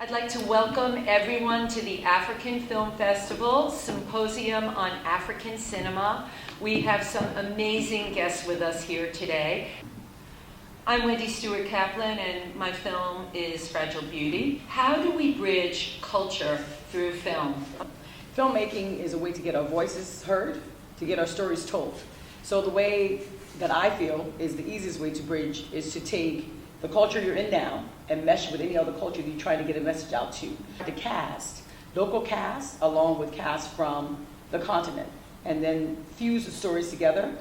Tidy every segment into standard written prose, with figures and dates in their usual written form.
I'd like to welcome everyone to the African Film Festival Symposium on African Cinema. We have some amazing guests with us here today. I'm Wendy Stuart Kaplan, and my film is Fragile Beauty. How do we bridge culture through film? Filmmaking is a way to get our voices heard, to get our stories told. So the way that I feel is the easiest way to bridge is to take the culture you're in now and mesh with any other culture that you're trying to get a message out to. The cast, local cast, along with cast from the continent, and then fuse the stories together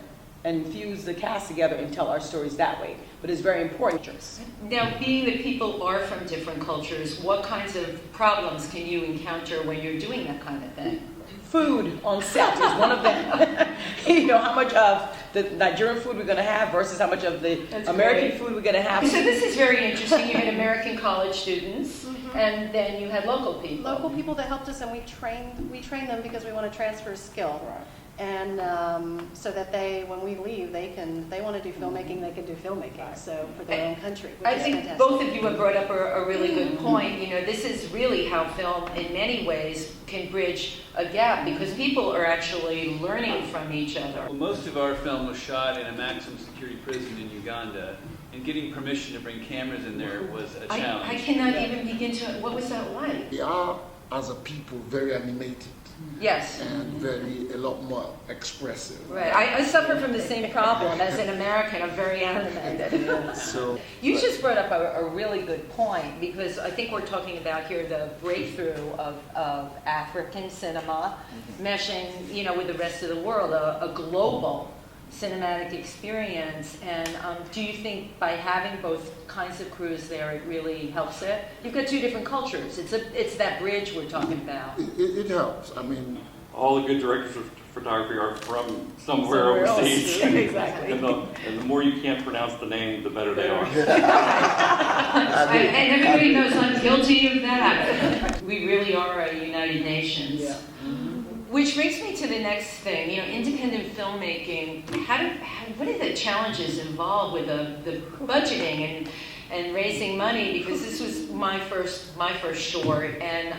and fuse the cast together and tell our stories that way. But it's very important. Now, being that people are from different cultures, what kinds of problems can you encounter when you're doing that kind of thing? Food on set is one of them. You know, how much of the Nigerian food we're going to have versus how much of the American food we're going to have. So this is very interesting. You had American college students, and then you had local people. Local people that helped us, and we train them because we want to transfer skill. Right. And so that when we leave, they want to do filmmaking, they can do filmmaking. Right. So for their own country. I think fantastic. Both of you have brought up a really good point. You know, this is really how film, in many ways, can bridge a gap because people are actually learning from each other. Well, most of our film was shot in a maximum security prison in Uganda, and getting permission to bring cameras in there was a challenge. I cannot even begin to. What was that like? We are, as a people, very animated. Yes. And a lot more expressive. Right. I suffer from the same problem as an American. I'm very animated. So you just brought up a really good point because I think we're talking about here the breakthrough of African cinema meshing, you know, with the rest of the world, a global cinematic experience. And do you think by having both kinds of crews there, it really helps it? You've got two different cultures. It's that bridge we're talking about. It helps. I mean, all the good directors of photography are from somewhere overseas. Exactly. And the more you can't pronounce the name, the better they are. And everybody knows I'm guilty of that. We really are a United Nations. Yeah. Which brings me to the next thing. You know, independent filmmaking. What are the challenges involved with the budgeting and raising money? Because this was my first short, and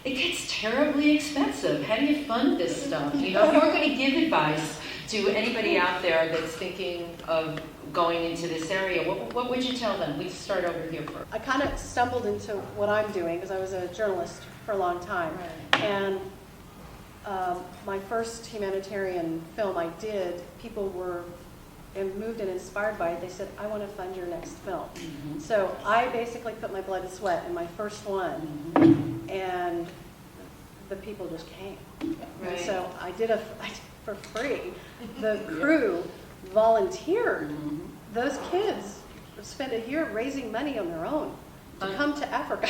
it gets terribly expensive. How do you fund this stuff? You know, if you were going to give advice to anybody out there that's thinking of going into this area, what would you tell them? We start over here first. I kind of stumbled into what I'm doing because I was a journalist for a long time, and my first humanitarian film I did, people were moved and inspired by it. They said, I want to fund your next film. So I basically put my blood and sweat in my first one, and the people just came. Right. And so I did for free. The crew volunteered. Those kids spent a year raising money on their own to come to Africa.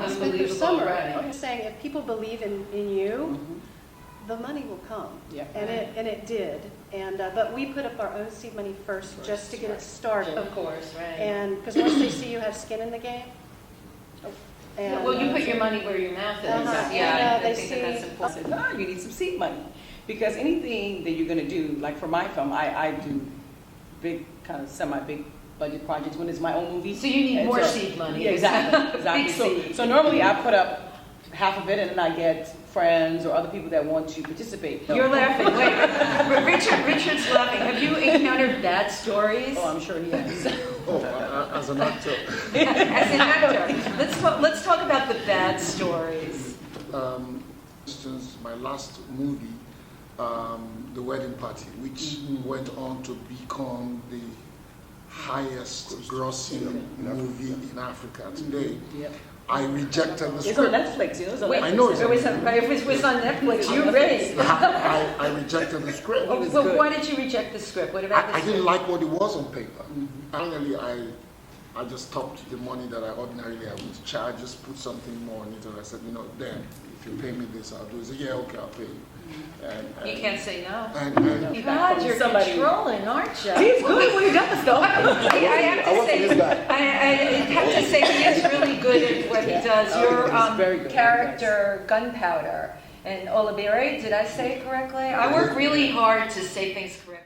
Spend their summer. Right. I'm saying if people believe in you, the money will come, and it did. And but we put up our own seed money first just to get it started. Of course, right. And because once they see you have skin in the game, well, you put your money where your mouth is. Yeah, I think that's important. No, you need some seed money because anything that you're going to do, like for my film, I do big kind of semi-big budget projects when it's my own movie. So you need more seed money. Yeah, exactly. Big so normally I put up half of it, and then I get friends or other people that want to participate. You're laughing. Wait, Richard's laughing. Have you encountered bad stories? Oh, I'm sure he has. as an actor. As an actor. Let's talk about the bad stories. For instance, my last movie, The Wedding Party, which went on to become the highest grossing movie in Africa today. I rejected the script. It's on Netflix, you know. It's on Netflix. I know it's on Netflix. If it was on Netflix, you're ready. I rejected the script. Well, why did you reject the script? What about the I script? didn't like what it was on paper. Finally, I just stopped the money that I ordinarily I would charge, just put something more on it, and I said, you know, then if you pay me this, I'll do it. He said, yeah, okay, I'll pay you. And you can't say no. And You're controlling, aren't you? He's good when he does, though. I have to say he is really good at what he does. Your character, Gunpowder, and Olabere, did I say it correctly? I work really hard to say things correctly.